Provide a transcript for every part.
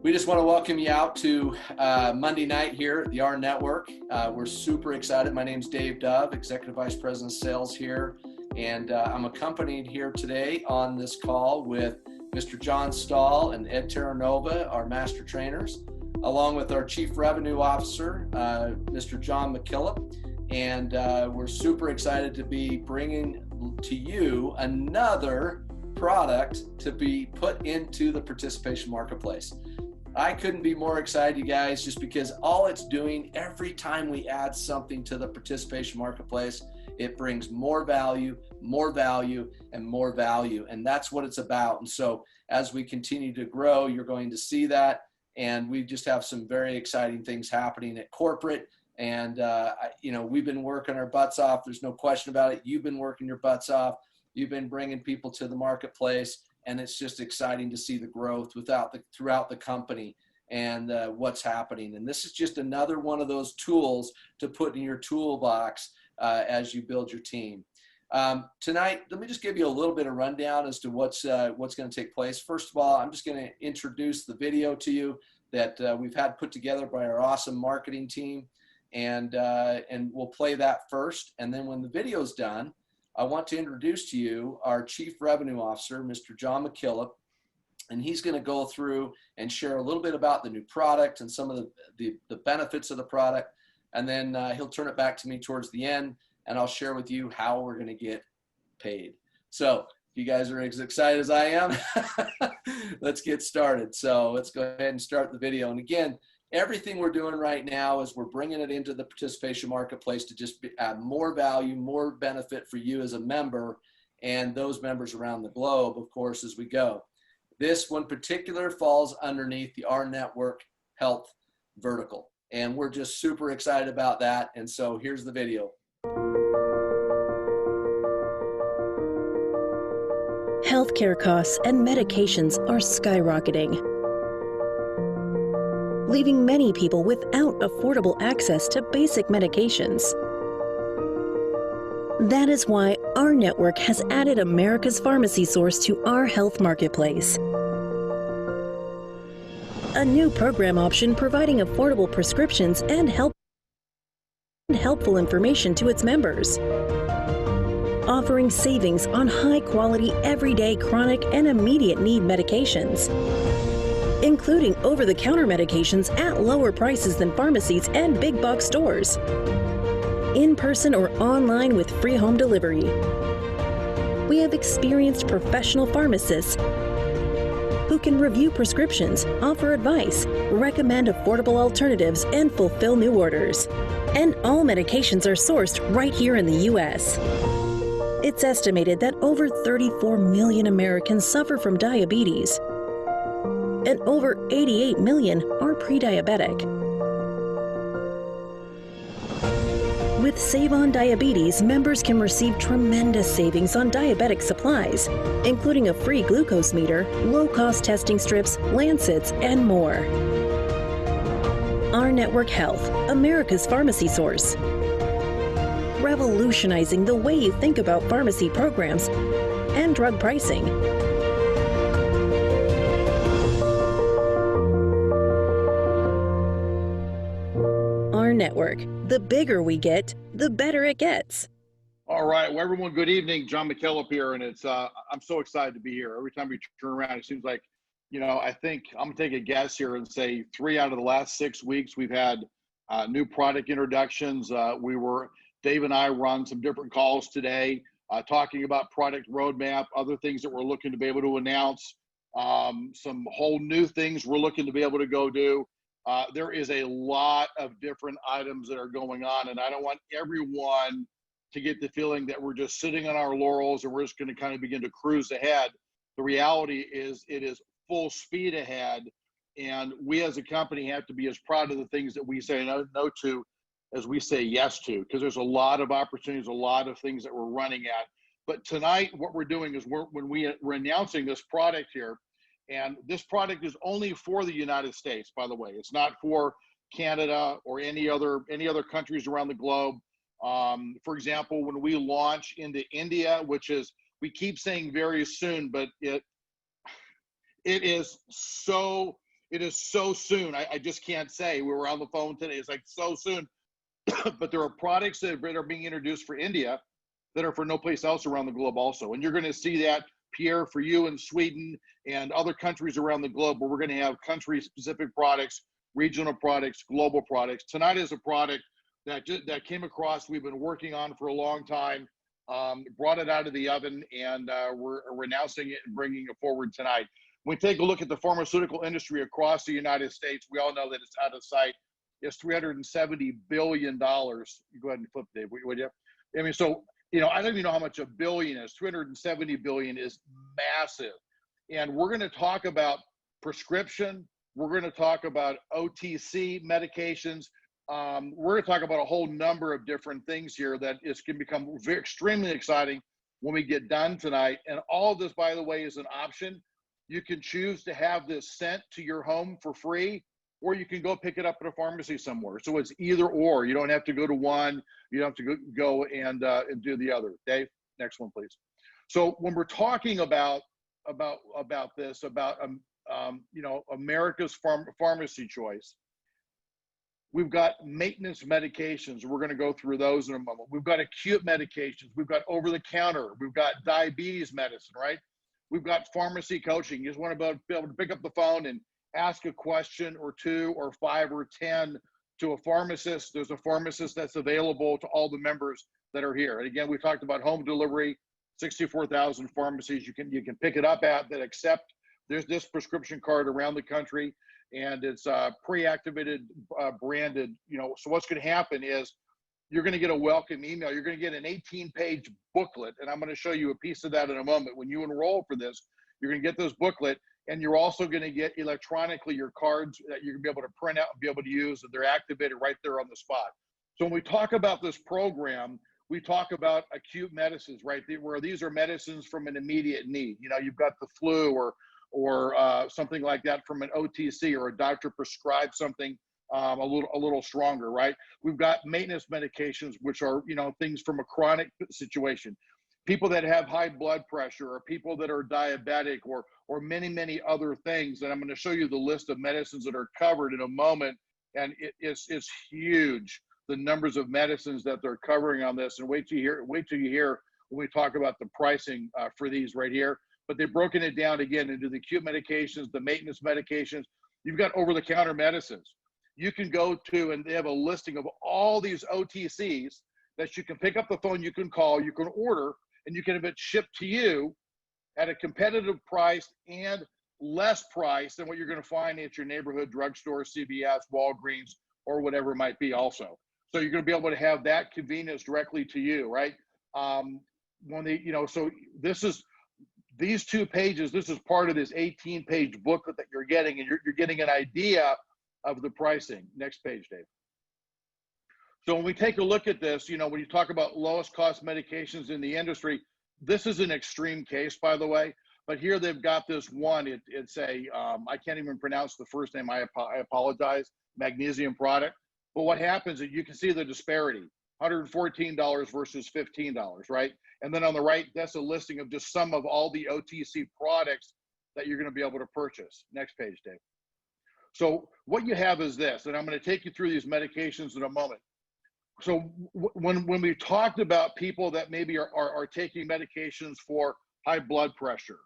We just want to welcome you out to Monday night here at the Rnetwork. We're super excited. My name's Dave Dove, Executive Vice President of Sales here, and I'm accompanied here today on this call with Mr. John Stahl and Ed Terranova, our master trainers, along with our Chief Revenue Officer, Mr. John McKillop. And we're super excited to be bringing to you another product to be put into the participation marketplace. I couldn't be more excited, you guys, just because all it's doing every time we add something to the participation marketplace, it brings more value, and more value. And that's what it's about. And so as we continue to grow, you're going to see that. And we just have some very exciting things happening at corporate. And, we've been working our butts off. There's no question about it. You've been working your butts off. You've been bringing people to the marketplace. And it's just exciting to see the growth throughout the company and what's happening. And this is just another one of those tools to put in your toolbox as you build your team. Tonight, let me just give you a little bit of rundown as to what's going to take place. First of all, I'm just going to introduce the video to you that we've had put together by our awesome marketing team, and we'll play that first. And then when the video's done, I want to introduce to you our Chief Revenue Officer, Mr. John McKillop, and he's going to go through and share a little bit about the new product and some of the benefits of the product. And then he'll turn it back to me towards the end, and I'll share with you how we're going to get paid. So if you guys are as excited as I am, let's get started. So let's go ahead and start the video. And again, everything we're doing right now is we're bringing it into the participation marketplace to just add more value, more benefit for you as a member and those members around the globe, of course, as we go. This one particular falls underneath the Rnetwork Health vertical, and we're just super excited about that. And so here's the video. Healthcare costs and medications are skyrocketing, leaving many people without affordable access to basic medications. That is why Rnetwork has added America's pharmacy source to our health marketplace. A new program option providing affordable prescriptions and helpful information to its members. Offering savings on high-quality, everyday, chronic, and immediate need medications, including over-the-counter medications at lower prices than pharmacies and big box stores, in person or online with free home delivery. We have experienced professional pharmacists who can review prescriptions, offer advice, recommend affordable alternatives, and fulfill new orders. And all medications are sourced right here in the U.S. It's estimated that over 34 million Americans suffer from diabetes, and over 88 million are pre-diabetic. With Save on Diabetes, members can receive tremendous savings on diabetic supplies, including a free glucose meter, low-cost testing strips, lancets, and more. Rnetwork Health, America's pharmacy source. Revolutionizing the way you think about pharmacy programs and drug pricing. Rnetwork. The bigger we get, the better it gets. All right. Well, everyone, good evening. John McKillop here, and it's I'm so excited to be here. Every time we turn around, it seems like, I think I'm gonna take a guess here and say 3 out of the last 6 weeks we've had new product introductions. Dave and I run some different calls today, talking about product roadmap, other things that we're looking to be able to announce, some whole new things we're looking to be able to go do. There is a lot of different items that are going on, and I don't want everyone to get the feeling that we're just sitting on our laurels and we're just going to kind of begin to cruise ahead. The reality is it is full speed ahead, and we as a company have to be as proud of the things that we say no to as we say yes to, because there's a lot of opportunities, a lot of things that we're running at. But tonight, what we're doing is we're announcing this product here. And this product is only for the United States, by the way. It's not for Canada or any other countries around the globe. For example, when we launch into India, which is, we keep saying very soon, but it is so It is so soon. I just can't say. We were on the phone today. It's like so soon. But there are products that are being introduced for India that are for no place else around the globe also. And you're going to see that, Pierre, for you in Sweden and other countries around the globe, where we're going to have country-specific products, regional products, global products. Tonight is a product that came across, we've been working on for a long time, brought it out of the oven, and we're announcing it and bringing it forward tonight. When we take a look at the pharmaceutical industry across the United States, we all know that it's out of sight. It's $370 billion. You go ahead and flip, Dave, would you? I mean, so, you know, I don't even know how much a billion is. 370 billion is massive. And we're going to talk about prescription. We're going to talk about OTC medications. We're going to talk about a whole number of different things here that can become extremely exciting when we get done tonight. And all of this, by the way, is an option. You can choose to have this sent to your home for free, or you can go pick it up at a pharmacy somewhere. So it's either or. You don't have to go to one. You don't have to go and do the other. Dave, next one, please. So when we're talking about this, you know, America's pharmacy choice, we've got maintenance medications. We're going to go through those in a moment. We've got acute medications. We've got over-the-counter. We've got diabetes medicine, right? We've got pharmacy coaching. You just want to be able to pick up the phone and ask a question or two or 5 or 10 to a pharmacist. There's a pharmacist that's available to all the members that are here. And again, we talked about home delivery, 64,000 pharmacies you can pick it up at that accept. There's this prescription card around the country, and it's pre-activated, branded. You know, so what's going to happen is you're going to get a welcome email. You're going to get an 18-page booklet, and I'm going to show you a piece of that in a moment. When you enroll for this, you're going to get this booklet, and you're also going to get electronically your cards that you're going to be able to print out and be able to use, and they're activated right there on the spot. So when we talk about this program, we talk about acute medicines, right? Where these are medicines from an immediate need. You know, you've got the flu or something like that from an OTC, or a doctor prescribed something a little stronger, right? We've got maintenance medications, which are, you know, things from a chronic situation. People that have high blood pressure, or people that are diabetic, or many other things. And I'm going to show you the list of medicines that are covered in a moment. And it's huge, the numbers of medicines that they're covering on this. And wait till you hear when we talk about the pricing for these right here. But they've broken it down again into the acute medications, the maintenance medications. You've got over-the-counter medicines. You can go to, and they have a listing of all these OTCs that you can pick up the phone, you can call, you can order, and you can have it shipped to you at a competitive price and less price than what you're going to find at your neighborhood drugstore, CVS, Walgreens, or whatever it might be also. So you're going to be able to have that convenience directly to you, right? When they, you know, so this is, these 2 pages, this is part of this 18-page booklet that you're getting, and you're getting an idea of the pricing. Next page, Dave. So when we take a look at this, you know, when you talk about lowest cost medications in the industry, this is an extreme case, by the way, but here they've got this one, it's a, I can't even pronounce the first name, I apologize, magnesium product. But what happens is you can see the disparity, $114 versus $15, right? And then on the right, that's a listing of just some of all the OTC products that you're going to be able to purchase. Next page, Dave. So what you have is this, and I'm going to take you through these medications in a moment. So when we talked about people that maybe are taking medications for high blood pressure,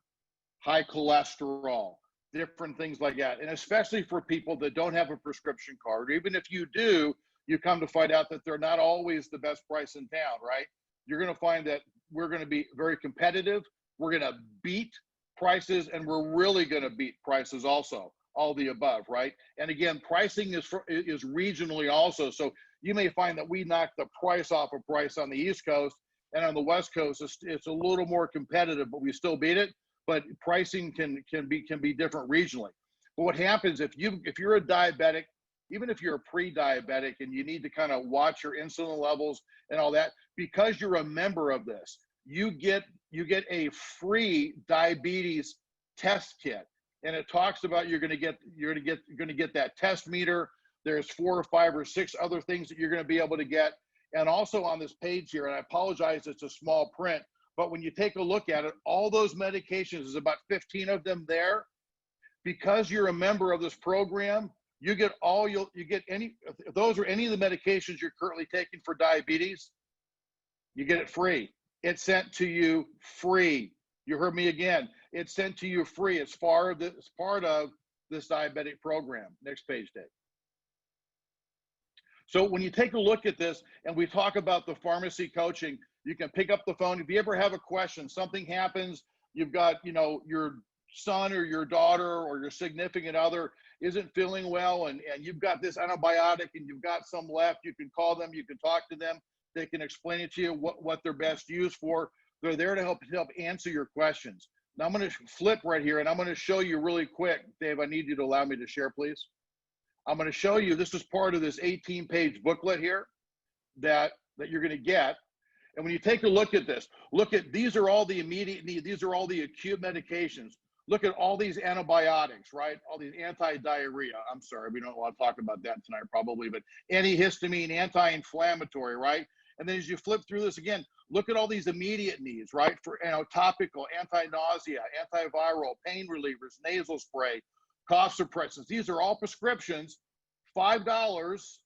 high cholesterol, different things like that, and especially for people that don't have a prescription card, or even if you do, you come to find out that they're not always the best price in town, right? You're going to find that we're going to be very competitive. We're going to beat prices, and we're really going to beat prices also, all the above, right? And again, pricing is regionally also. So you may find that we knock the price off of price on the East Coast, and on the West Coast, it's a little more competitive, but we still beat it. But pricing can be different regionally. But what happens if you're a diabetic, even if you're a pre-diabetic and you need to kind of watch your insulin levels and all that, because you're a member of this, you get a free diabetes test kit, and it talks about you're going to get that test meter. There's 4 or 5 or 6 other things that you're going to be able to get, and also on this page here, and I apologize, it's a small print, but when you take a look at it, all those medications, there's about 15 of them there. because you're a member of this program, you get any, if those are any of the medications you're currently taking for diabetes, you get it free. It's sent to you free. You heard me again. It's sent to you free. It's part of this diabetic program. Next page, Dave. So when you take a look at this and we talk about the pharmacy coaching, you can pick up the phone. If you ever have a question, something happens, you've got, your son or your daughter or your significant other isn't feeling well, and you've got this antibiotic and you've got some left, you can call them, you can talk to them. They can explain it to you what they're best used for. They're there to help answer your questions. Now I'm going to flip right here and I'm going to show you really quick. Dave, I need you to allow me to share, please. I'm going to show you, this is part of this 18-page booklet here that you're going to get. And when you take a look at this, these are all the immediate need. These are all the acute medications. Look at all these antibiotics, right? All these anti-diarrhea. I'm sorry, we don't want to talk about that tonight probably, but antihistamine, anti-inflammatory, right? And then as you flip through this again, look at all these immediate needs, right? For topical, anti-nausea, antiviral, pain relievers, nasal spray, cough suppressants. These are all prescriptions, $5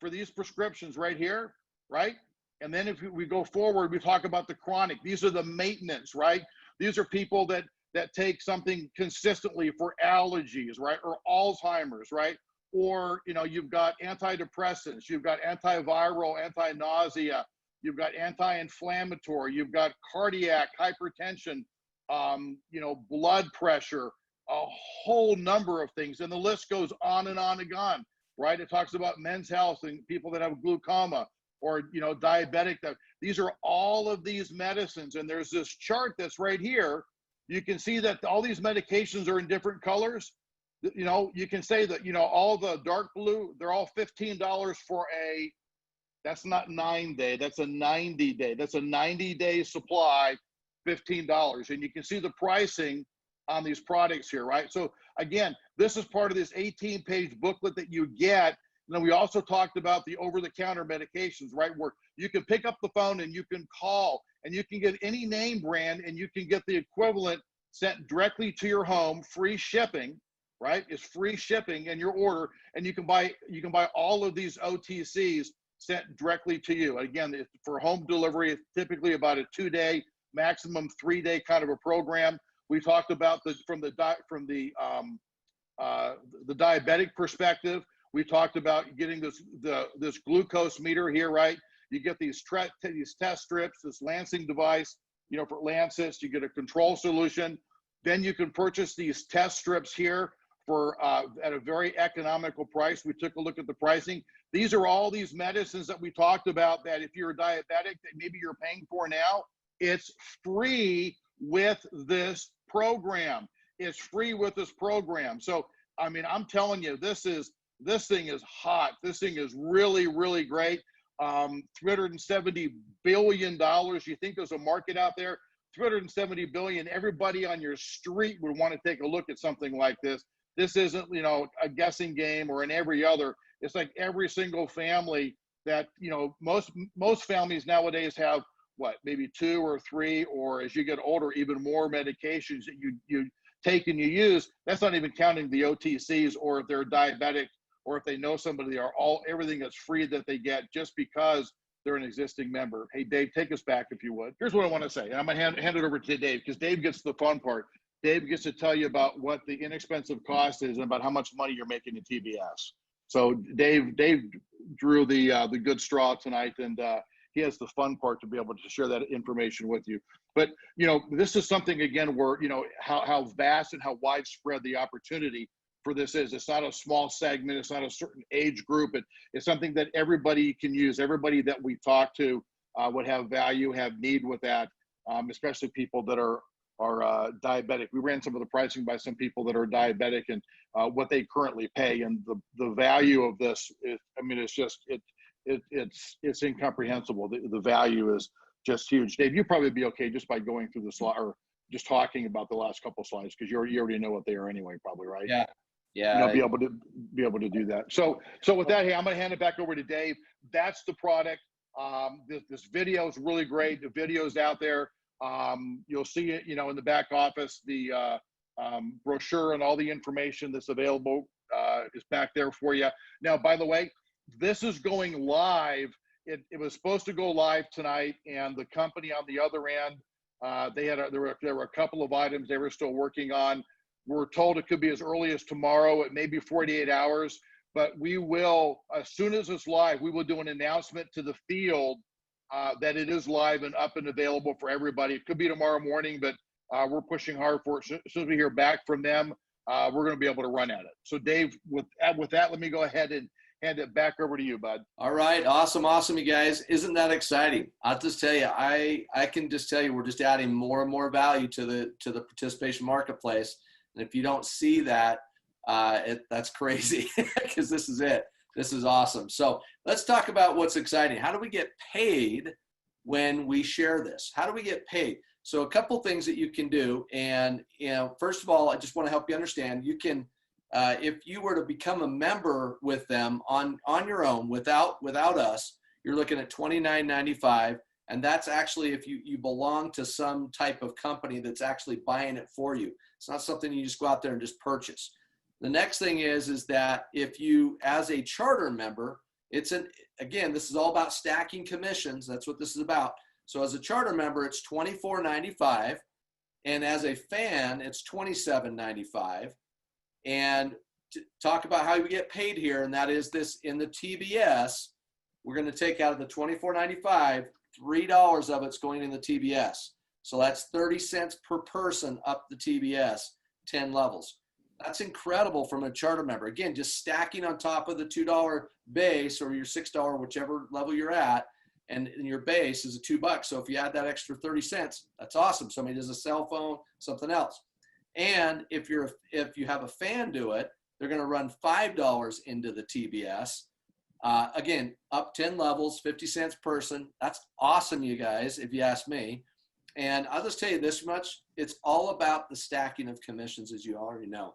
for these prescriptions right here, right? And then if we go forward, we talk about the chronic. These are the maintenance, right? These are people that take something consistently for allergies, right? Or Alzheimer's, right? Or, you've got antidepressants, you've got antiviral, anti-nausea, you've got anti-inflammatory, you've got cardiac, hypertension, blood pressure, a whole number of things. And the list goes on and on and on, right? It talks about men's health and people that have glaucoma or, diabetic. These are all of these medicines. And there's this chart that's right here. You can see that all these medications are in different colors. You can say that, all the dark blue, they're all $15 for that's not 9-day, that's a 90-day. That's a 90-day supply, $15. And you can see the pricing on these products here, right? So again, this is part of this 18-page booklet that you get. And then we also talked about the over-the-counter medications, right? Where you can pick up the phone and you can call and you can get any name brand and you can get the equivalent sent directly to your home, free shipping, right? It's free shipping in your order, and you can buy all of these OTCs sent directly to you. Again, for home delivery, it's typically about a 2-day, maximum 3-day kind of a program. We talked about from the diabetic perspective. We talked about getting this glucose meter here, right? You get these test strips, this lancing device, for Lancets. You get a control solution. Then you can purchase these test strips here for at a very economical price. We took a look at the pricing. These are all these medicines that we talked about that if you're a diabetic that maybe you're paying for now, it's free with this program. It's free with this program. So, I'm telling you, this thing is hot. This thing is really, really great. $370 billion. You think there's a market out there? $370 billion. Everybody on your street would want to take a look at something like this. This isn't, a guessing game or in every other. It's like every single family that, most families nowadays have maybe 2 or 3, or as you get older, even more medications that you take and you use. That's not even counting the OTCs, or if they're diabetic, or if they know somebody, everything that's free that they get just because they're an existing member. Hey, Dave, take us back if you would. Here's what I want to say. And I'm going to hand it over to Dave, because Dave gets the fun part. Dave gets to tell you about what the inexpensive cost is and about how much money you're making in TBS. So Dave drew the good straw tonight, and he has the fun part to be able to share that information with you. But, this is something, again, where, how vast and how widespread the opportunity for this is. It's not a small segment. It's not a certain age group. It's something that everybody can use. Everybody that we talk to would have value, have need with that, especially people that are diabetic. We ran some of the pricing by some people that are diabetic and what they currently pay, and the value of this is, it's incomprehensible. The value is just huge. Dave, you'd probably be okay just by going through the slide or just talking about the last couple slides, because you already know what they are anyway, probably, right? Yeah. Be able to do that. So with that, hey, I'm going to hand it back over to Dave. That's the product. This video is really great. The video's out there. You'll see it, in the back office, the brochure and all the information that's available is back there for you. Now, by the way, this is going live. It was supposed to go live tonight, and the company on the other end, there were a couple of items they were still working on. We're told it could be as early as tomorrow. It may be 48 hours, but we will, as soon as it's live, we will do an announcement to the field that it is live and up and available for everybody. It could be tomorrow morning, but we're pushing hard for it. As soon as we hear back from them, we're going to be able to run at it. So Dave, with that, let me go ahead and hand it back over to you, bud. All right. Awesome, you guys. Isn't that exciting? I'll just tell you, I can just tell you, we're just adding more and more value to the participation marketplace. And if you don't see that, that's crazy, because this is it. This is awesome. So let's talk about what's exciting. How do we get paid when we share this? How do we get paid? So a couple things that you can do. And, first of all, I just want to help you understand, you can, if you were to become a member with them on your own without us, you're looking at $29.95. And that's actually if you belong to some type of company that's actually buying it for you. It's not something you just go out there and just purchase. The next thing is that if you, as a charter member, again, this is all about stacking commissions. That's what this is about. So as a charter member, it's $24.95. And as a fan, it's $27.95. And to talk about how you get paid here, and that is this in the TBS, we're going to take out of the $24.95, $3 of it's going in the TBS. So that's 30 cents per person up the TBS, 10 levels. That's incredible from a charter member. Again, just stacking on top of the $2 base or your $6, whichever level you're at, and your base is $2. So if you add that extra 30 cents, that's awesome. Somebody does a cell phone, something else. And if you have a fan do it, they're going to run $5 into the TBS. Again, up 10 levels, 50 cents person. That's awesome, you guys, if you ask me. And I'll just tell you this much, it's all about the stacking of commissions, as you already know.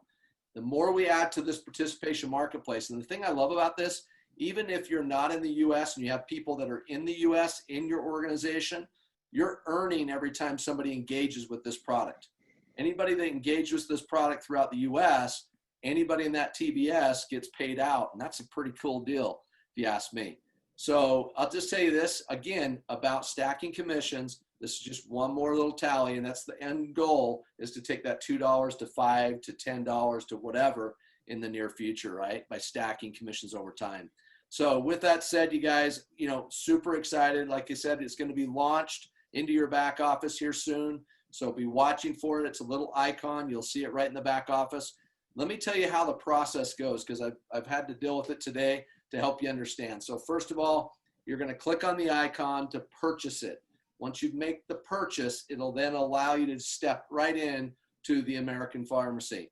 The more we add to this participation marketplace, and the thing I love about this, even if you're not in the US and you have people that are in the US in your organization, you're earning every time somebody engages with this product. Anybody that engages with this product throughout the US, anybody in that TBS gets paid out. And that's a pretty cool deal, if you ask me. So I'll just tell you this again about stacking commissions. This is just one more little tally, and that's the end goal, is to take that $2 to $5 to $10 to whatever in the near future, right? By stacking commissions over time. So with that said, you guys, super excited. Like I said, it's going to be launched into your back office here soon. So be watching for it. It's a little icon. You'll see it right in the back office. Let me tell you how the process goes, because I've had to deal with it today to help you understand. So first of all, you're going to click on the icon to purchase it. Once you make the purchase, it'll then allow you to step right in to the American Pharmacy.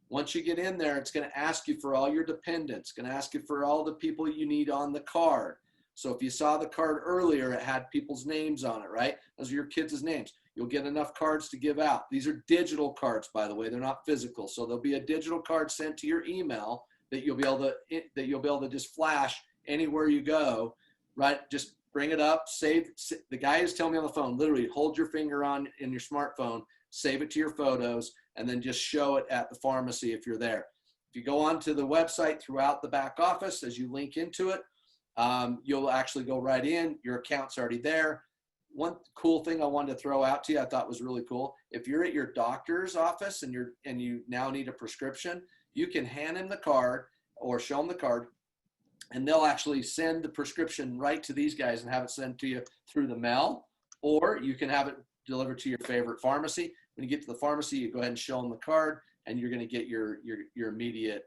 Once you get in there, it's going to ask you for all your dependents. It's going to ask you for all the people you need on the card. So if you saw the card earlier, it had people's names on it, right? Those are your kids' names. You'll get enough cards to give out. These are digital cards, by the way. They're not physical. So there'll be a digital card sent to your email that you'll be able to just flash anywhere you go, right? Just bring it up, save. The guy is telling me on the phone, literally hold your finger on in your smartphone, save it to your photos, and then just show it at the pharmacy if you're there. If you go onto the website throughout the back office, as you link into it, you'll actually go right in. Your account's already there. One cool thing I wanted to throw out to you, I thought was really cool. If you're at your doctor's office and you now need a prescription, you can hand him the card or show him the card, and they'll actually send the prescription right to these guys and have it sent to you through the mail, or you can have it delivered to your favorite pharmacy. When you get to the pharmacy, you go ahead and show them the card, and you're going to get your immediate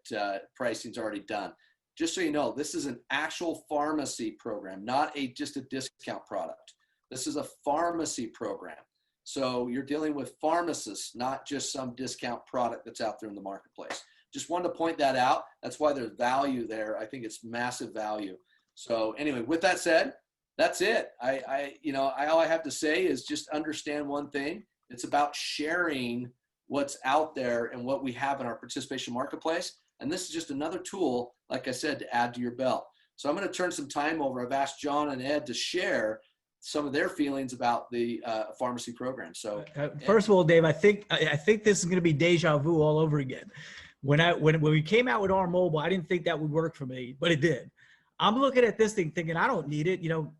pricing's already done. Just so you know, this is an actual pharmacy program, not just a discount product. This is a pharmacy program. So you're dealing with pharmacists, not just some discount product that's out there in the marketplace. Just wanted to point that out. That's why there's value there. I think it's massive value. So anyway, with that said, that's it. All I have to say is just understand one thing. It's about sharing what's out there and what we have in our participation marketplace. And this is just another tool, like I said, to add to your belt. So I'm going to turn some time over. I've asked John and Ed to share some of their feelings about the pharmacy program. So first of all, Dave, I think this is going to be deja vu all over again. When we came out with rMobile, I didn't think that would work for me, but it did. I'm looking at this thing thinking I don't need it. You know,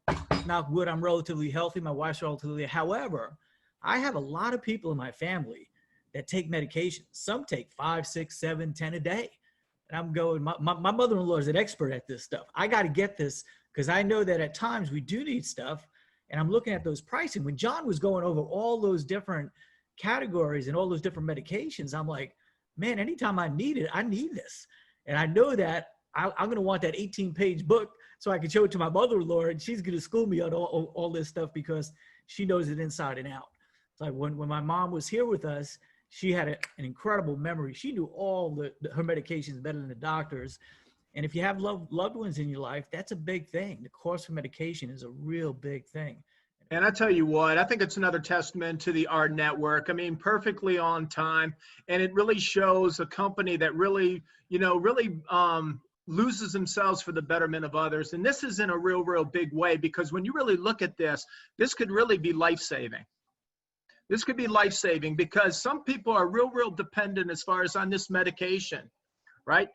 knock wood, I'm relatively healthy. My wife's relatively. However, I have a lot of people in my family that take medications. Some take 5, 6, 7, 10 a day. And I'm going, my mother-in-law is an expert at this stuff. I got to get this because I know that at times we do need stuff. And I'm looking at those pricing. When John was going over all those different categories and all those different medications, I'm like, man, anytime I need it, I need this. And I know that I'm going to want that 18-page book so I can show it to my mother-in-law, and she's going to school me on all this stuff because she knows it inside and out. It's like when my mom was here with us, she had an incredible memory. She knew all her medications better than the doctors. And if you have loved ones in your life, that's a big thing. The cost of medication is a real big thing. And I tell you what, I think it's another testament to the Rnetwork. I mean, perfectly on time. And it really shows a company that really loses themselves for the betterment of others. And this is in a real big way, because when you really look at this could really be life-saving. This could be life-saving because some people are real dependent as far as on this medication, right?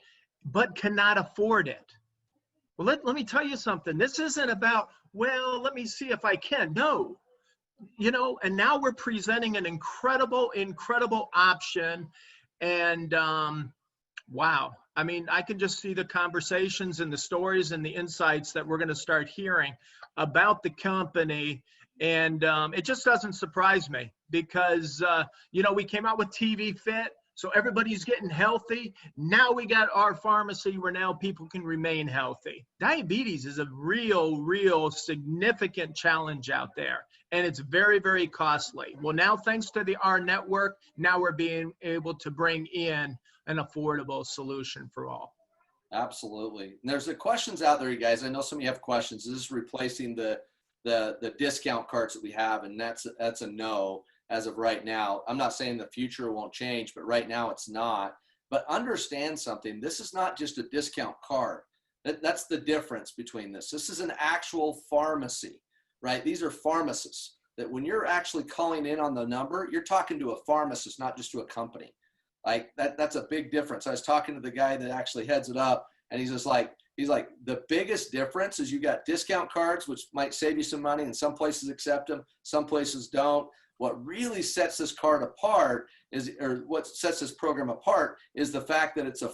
But cannot afford it. Well, let me tell you something. This isn't about, well, let me see if I can. No, you know, and now we're presenting an incredible option. And wow. I mean, I can just see the conversations and the stories and the insights that we're going to start hearing about the company. And it just doesn't surprise me because, you know, we came out with TV Fit. So everybody's getting healthy. Now we got our pharmacy where now people can remain healthy. Diabetes is a real significant challenge out there. And it's very costly. Well, now thanks to the Rnetwork, now we're being able to bring in an affordable solution for all. Absolutely. And there's the questions out there, you guys. I know some of you have questions. This is replacing the discount cards that we have, and that's a no. As of right now. I'm not saying the future won't change, but right now it's not. But understand something. This is not just a discount card. That's the difference between this. This is an actual pharmacy, right? These are pharmacists that when you're actually calling in on the number, you're talking to a pharmacist, not just to a company. Like that's a big difference. I was talking to the guy that actually heads it up, and he's like, the biggest difference is you got discount cards, which might save you some money, and some places accept them, some places don't. What really sets this card apart what sets this program apart is the fact that it's a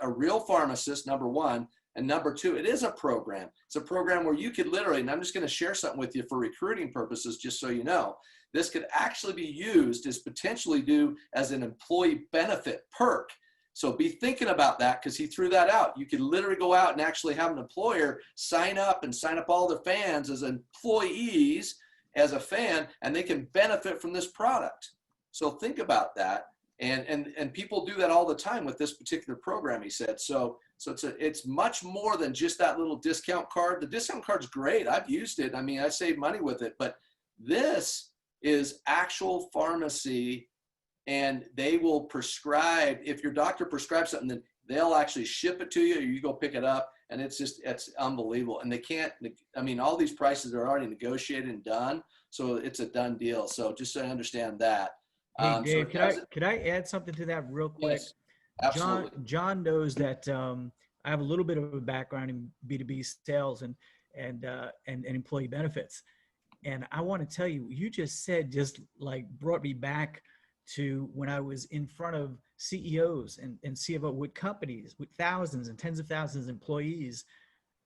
real pharmacist, number one, and number two, it is a program. It's a program where you could literally, and I'm just going to share something with you for recruiting purposes, just so you know, this could actually be used as potentially do as an employee benefit perk. So be thinking about that because he threw that out. You could literally go out and actually have an employer sign up all their fans as employees as a fan, and they can benefit from this product. So think about that. And people do that all the time with this particular program, he said. So it's much more than just that little discount card. The discount card's great. I've used it. I mean, I saved money with it, but this is actual pharmacy, and they will prescribe. If your doctor prescribes something, then they'll actually ship it to you, or you go pick it up. And it's unbelievable. And they can't, I mean, all these prices are already negotiated and done. So it's a done deal. So just so I understand that. Hey, Dave, could I add something to that real quick? Yes, absolutely. John knows that I have a little bit of a background in B2B sales and employee benefits. And I want to tell you, you just said, just like brought me back to when I was in front of CEOs and CFO with companies with thousands and tens of thousands of employees.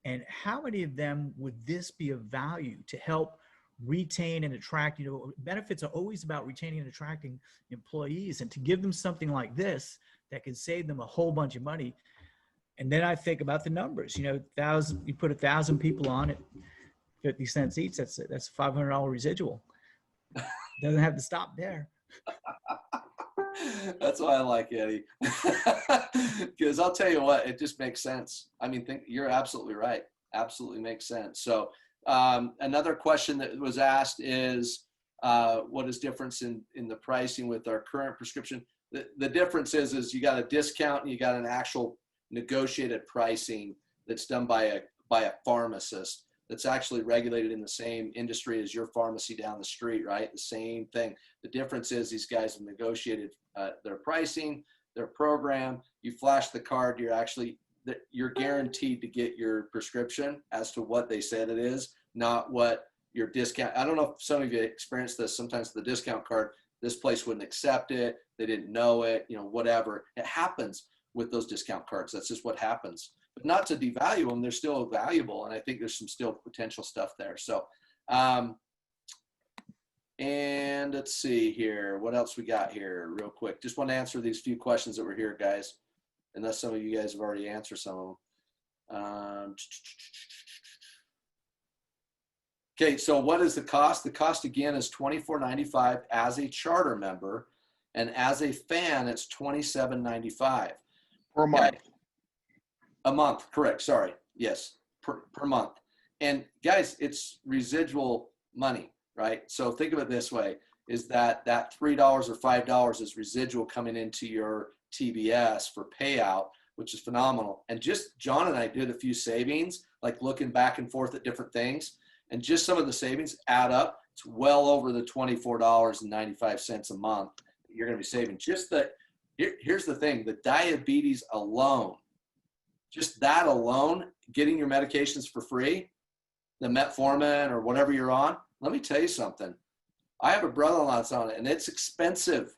And how many of them would this be of value to help retain and attract? You know, benefits are always about retaining and attracting employees, and to give them something like this that can save them a whole bunch of money. And then I think about the numbers, you know, you put 1,000 people on it, 50 cents each, that's $500 residual. Doesn't have to stop there. That's why I like Eddie, because I'll tell you what, it just makes sense. I mean, you're absolutely right. Absolutely makes sense. So another question that was asked is, what is difference in the pricing with our current prescription? The difference is you got a discount and you got an actual negotiated pricing that's done by a pharmacist. that's actually regulated in the same industry as your pharmacy down the street, right? The same thing. The difference is these guys have negotiated their pricing, their program. You flash the card, you're guaranteed to get your prescription as to what they said it is, not what your discount. I don't know if some of you experience this. Sometimes the discount card, this place wouldn't accept it. They didn't know it, whatever. It happens with those discount cards. That's just what happens. But not to devalue them, they're still valuable. And I think there's some still potential stuff there. So, and let's see here. What else we got here real quick? Just want to answer these few questions that were here, guys. Unless some of you guys have already answered some of them. Okay, so what is the cost? The cost again is $24.95 as a charter member, and as a fan, it's $27.95 per month. Okay. A month, correct? Sorry, yes, per month. And guys, it's residual money, right? So think of it this way: is that $3 or $5 is residual coming into your TBS for payout, which is phenomenal. And just John and I did a few savings, like looking back and forth at different things. And just some of the savings add up. It's well over the $24.95 a month that you're going to be saving. Here's the thing, the diabetes alone, just that alone, getting your medications for free, the metformin or whatever you're on, let me tell you something. I have a brother-in-law that's on it, and it's expensive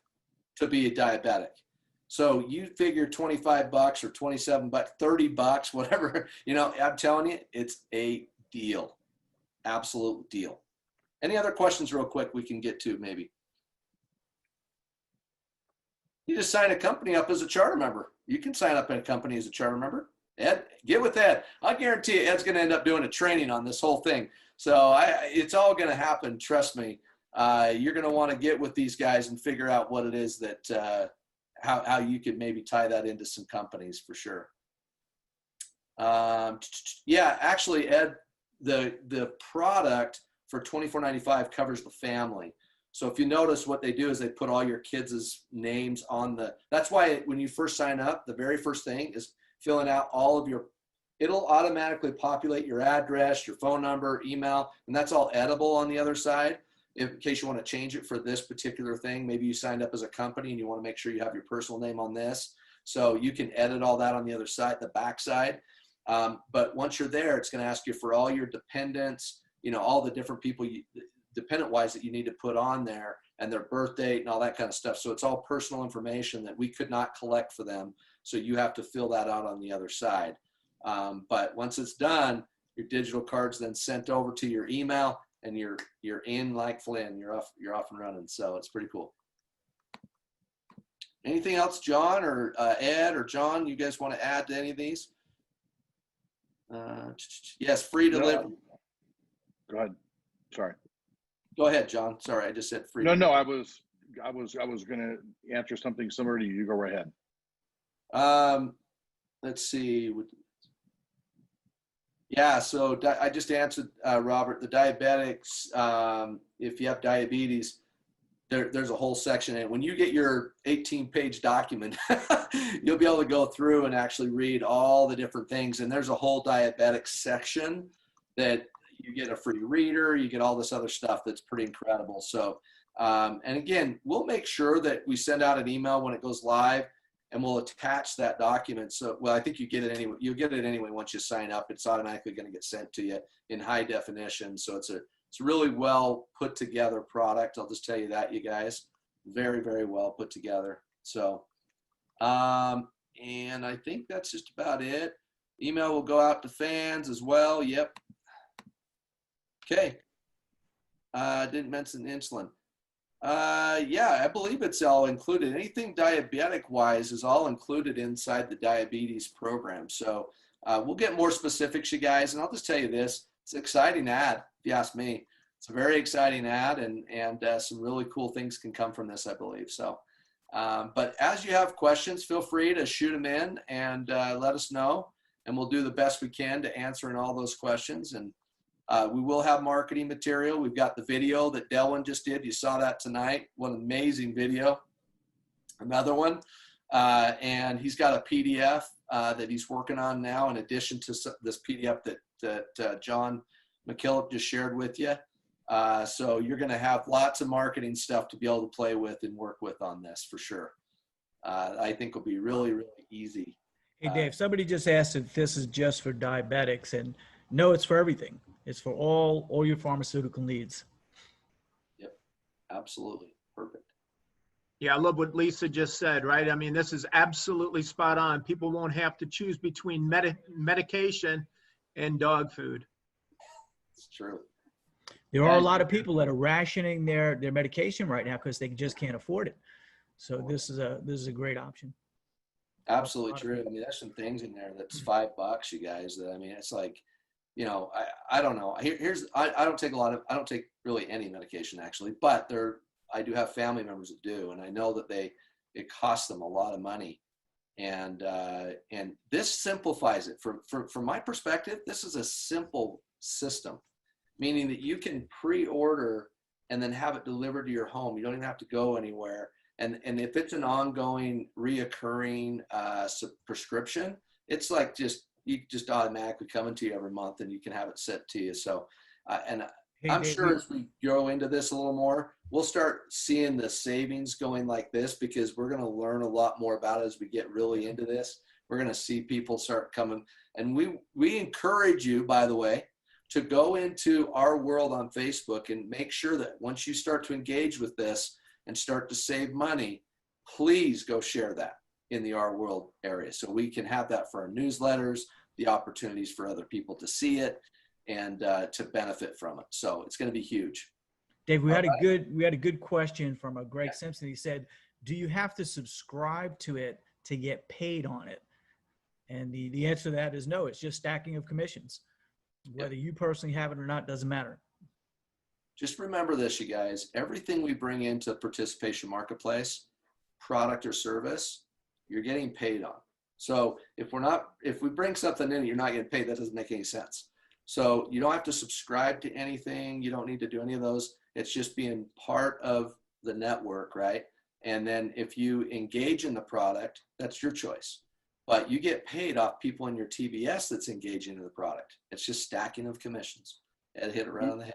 to be a diabetic. So you figure 25 bucks or 27 bucks, 30 bucks, whatever, I'm telling you, it's a deal. Absolute deal. Any other questions real quick we can get to maybe? You just sign a company up as a charter member. You can sign up in a company as a charter member. Ed, get with Ed. I guarantee you Ed's going to end up doing a training on this whole thing. So it's all going to happen. Trust me. You're going to want to get with these guys and figure out what it is that, how you could maybe tie that into some companies for sure. Yeah, actually, Ed, the product for $24.95 covers the family. So if you notice, what they do is they put all your kids' names on that's why when you first sign up, the very first thing is filling out all of it'll automatically populate your address, your phone number, email, and that's all edible on the other side. In case you want to change it for this particular thing, maybe you signed up as a company and you want to make sure you have your personal name on this. So you can edit all that on the other side, the back side. But once you're there, it's going to ask you for all your dependents, all the different people dependent-wise that you need to put on there, and their birth date and all that kind of stuff. So it's all personal information that we could not collect for them. So you have to fill that out on the other side. But once it's done, your digital card's then sent over to your email, and you're in like Flynn. You're off and running. So it's pretty cool. Anything else, John or Ed or John, you guys want to add to any of these? Yes, free delivery. Go ahead. Sorry. Go ahead, John. Sorry, I just said free. No, I was going to answer something similar to you. You go right ahead. Let's see. Yeah, so I just answered, Robert, the diabetics, if you have diabetes, there's a whole section in it. When you get your 18-page document, you'll be able to go through and actually read all the different things. And there's a whole diabetic section that you get a free reader, you get all this other stuff that's pretty incredible. So, and again, we'll make sure that we send out an email when it goes live, and we'll attach that document. So, well, I think you get it anyway. You'll get it anyway once you sign up. It's automatically going to get sent to you in high definition. So it's a really well put together product. I'll just tell you that, you guys. Very, very well put together. So, and I think that's just about it. Email will go out to fans as well. Yep. Okay. Didn't mention insulin. Yeah, I believe it's all included. Anything diabetic wise is all included inside the diabetes program. So we'll get more specifics, you guys. And I'll just tell you this, it's an exciting ad, if you ask me. It's a very exciting ad, and some really cool things can come from this, I believe. So, but as you have questions, feel free to shoot them in and let us know, and we'll do the best we can to answer in all those questions. And we will have marketing material. We've got the video that Delwyn just did. You saw that tonight. What an amazing video. Another one. And he's got a PDF that he's working on now, in addition to this PDF that John McKillop just shared with you. So you're going to have lots of marketing stuff to be able to play with and work with on this for sure. I think will be really, really easy. Hey, Dave, somebody just asked if this is just for diabetics, and no, it's for everything. It's for all your pharmaceutical needs. Yep, absolutely. Perfect. Yeah, I love what Lisa just said, right? I mean, this is absolutely spot on. People won't have to choose between medication and dog food. It's true. There are a lot of people that are rationing their medication right now because they just can't afford it. So this is a great option. Absolutely true. I mean, there's some things in there that's $5, you guys. That I mean, it's like, you know, I don't know. I don't take really any medication actually, but I do have family members that do, and I know that it costs them a lot of money, and this simplifies it. From my perspective, this is a simple system, meaning that you can pre-order and then have it delivered to your home. You don't even have to go anywhere. And if it's an ongoing, reoccurring prescription, it's like you just automatically coming to you every month, and you can have it sent to you. So, I'm sure as we grow into this a little more, we'll start seeing the savings going like this, because we're going to learn a lot more about it as we get really into this. We're going to see people start coming, and we encourage you, by the way, to go into our world on Facebook and make sure that once you start to engage with this and start to save money, please go share that in the Our World area, so we can have that for our newsletters, the opportunities for other people to see it and to benefit from it. So it's going to be huge. Dave, we had a good question from a Greg Simpson. He said, do you have to subscribe to it to get paid on it? And the answer to that is no. It's just stacking of commissions. Whether you personally have it or not doesn't matter. Just remember this, you guys. Everything we bring into participation marketplace, product or service, you're getting paid on. So if we bring something in, you're not getting paid, that doesn't make any sense. So you don't have to subscribe to anything. You don't need to do any of those. It's just being part of the network, right? And then if you engage in the product, that's your choice. But you get paid off people in your TBS that's engaging in the product. It's just stacking of commissions. Ed hit it right on the head.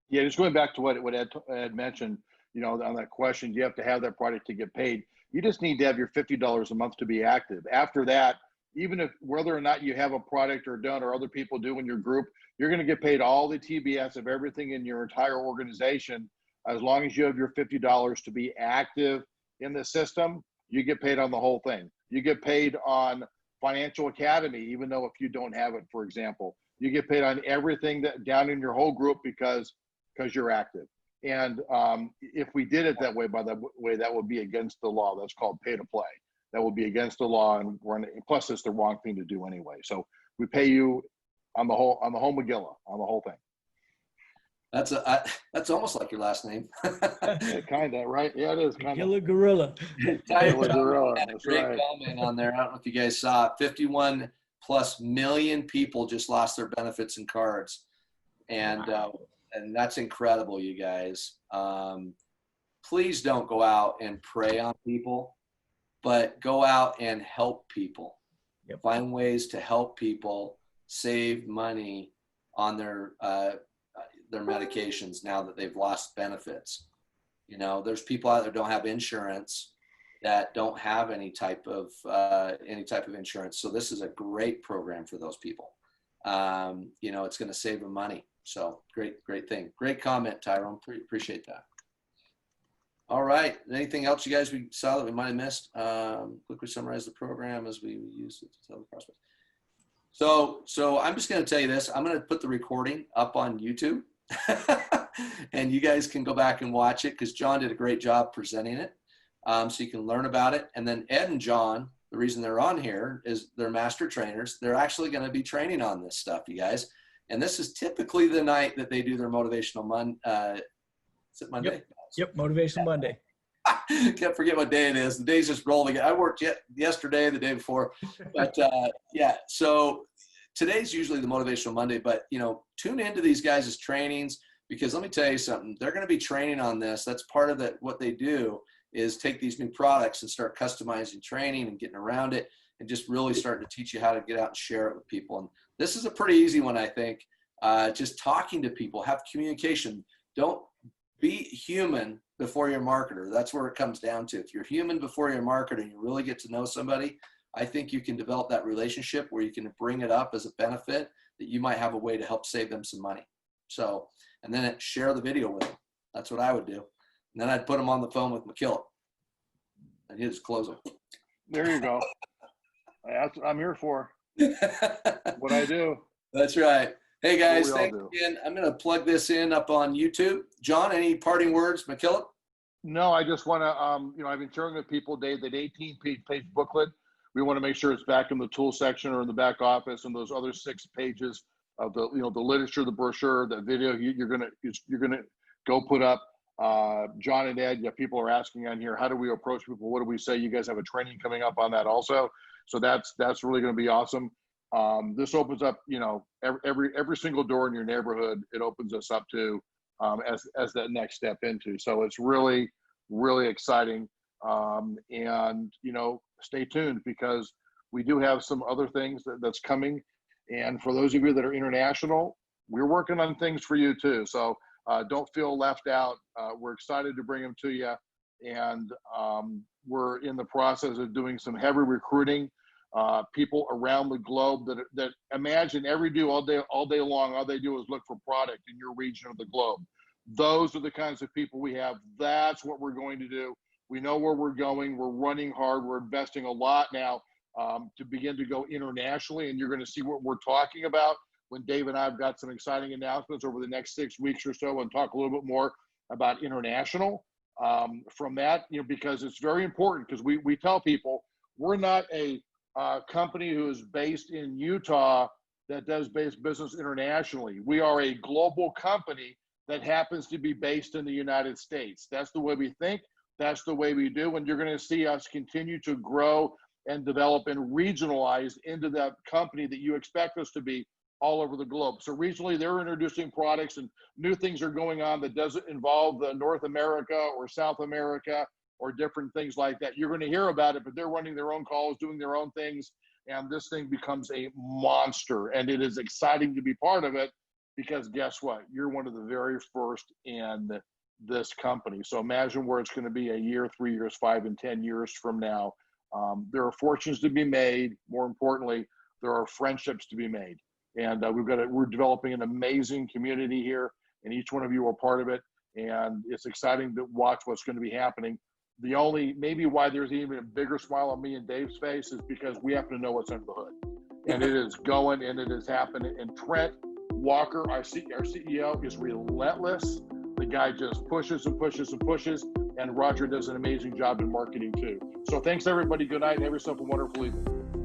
Yeah, just going back to what Ed mentioned, you know, on that question, you have to have that product to get paid. You just need to have your $50 a month to be active. After that, even if whether or not you have a product or don't, or other people do in your group, you're going to get paid all the TBS of everything in your entire organization. As long as you have your $50 to be active in the system, you get paid on the whole thing. You get paid on Financial Academy, even though if you don't have it, for example, you get paid on everything that down in your whole group because you're active. And if we did it that way, by the way, that would be against the law. That's called pay to play. That would be against the law, and plus it's the wrong thing to do anyway. So we pay you on the whole Magilla, on the whole thing. That's almost like your last name. Yeah, kind of, right? Yeah, it is kind of. Magilla Gorilla. Gorilla. Had a great comment on there. I don't know if you guys saw it. 51+ million people just lost their benefits and cards, and that's incredible, you guys. Please don't go out and prey on people, but go out and help people. Yep. Find ways to help people save money on their medications now that they've lost benefits. You know, there's people out there that don't have insurance, that don't have any type of insurance. So this is a great program for those people. You know, it's going to save them money. So great thing. Great comment, Tyrone. Appreciate that. All right. Anything else, you guys, we saw that we might have missed? Quickly summarize the program as we use it to tell the prospects. So I'm just going to tell you this. I'm going to put the recording up on YouTube, and you guys can go back and watch it, because John did a great job presenting it. So you can learn about it. And then Ed and John, the reason they're on here is they're master trainers. They're actually going to be training on this stuff, you guys. And this is typically the night that they do their motivational is it Monday? Yep, Motivational Monday. Can't forget what day it is. The day's just rolling. I worked yesterday, the day before. But yeah, so today's usually the Motivational Monday. But, you know, tune into these guys' trainings, because let me tell you something. They're going to be training on this. That's part of what they do, is take these new products and start customizing training and getting around it, and just really starting to teach you how to get out and share it with people. And this is a pretty easy one, I think. just talking to people, have communication. Don't be human before your marketer. That's where it comes down to. If you're human before your marketer and you really get to know somebody, I think you can develop that relationship where you can bring it up as a benefit that you might have a way to help save them some money. So, and then share the video with them. That's what I would do. And then I'd put them on the phone with McKillop and he'd just close them. There you go. That's what I'm here for. What I do. That's right. Hey guys, thanks again. I'm going to plug this in up on YouTube. John, any parting words, McKillop? No, I just want to, I've been sharing with people, Dave, that 18-page booklet. We want to make sure it's back in the tool section or in the back office, and those other 6 pages of the, the literature, the brochure, the video you're gonna go put up. John and Ed, people are asking on here, how do we approach people? What do we say? You guys have a training coming up on that also, so that's really going to be awesome. This opens up, every single door in your neighborhood. It opens us up to as that next step into. So it's really, really exciting. And stay tuned, because we do have some other things that's coming. And for those of you that are international, we're working on things for you too. So don't feel left out. We're excited to bring them to you. And we're in the process of doing some heavy recruiting. People around the globe that imagine all day long, all they do is look for product in your region of the globe. Those are the kinds of people we have. That's what we're going to do. We know where we're going. We're running hard. We're investing a lot now to begin to go internationally. And you're going to see what we're talking about when Dave and I have got some exciting announcements over the next 6 weeks or so, and talk a little bit more about international from that, because it's very important, because we tell people we're not a company who is based in Utah that does business internationally. We are a global company that happens to be based in the United States. That's the way we think. That's the way we do. And you're going to see us continue to grow and develop and regionalize into that company that you expect us to be all over the globe. So regionally, they're introducing products and new things are going on that doesn't involve North America or South America or different things like that. You're going to hear about it, but they're running their own calls, doing their own things. And this thing becomes a monster. And it is exciting to be part of it, because guess what? You're one of the very first in this company. So imagine where it's going to be a year, 3 years, 5 and 10 years from now. There are fortunes to be made. More importantly, there are friendships to be made. And we're developing an amazing community here, and each one of you are part of it. And it's exciting to watch what's going to be happening. The only, maybe why there's even a bigger smile on me and Dave's face, is because we happen to know what's under the hood. And it is going, and it is happening. And Trent Walker, our CEO, is relentless. The guy just pushes and pushes and pushes, and Roger does an amazing job in marketing too. So thanks everybody. Good night, and have yourself a wonderful evening.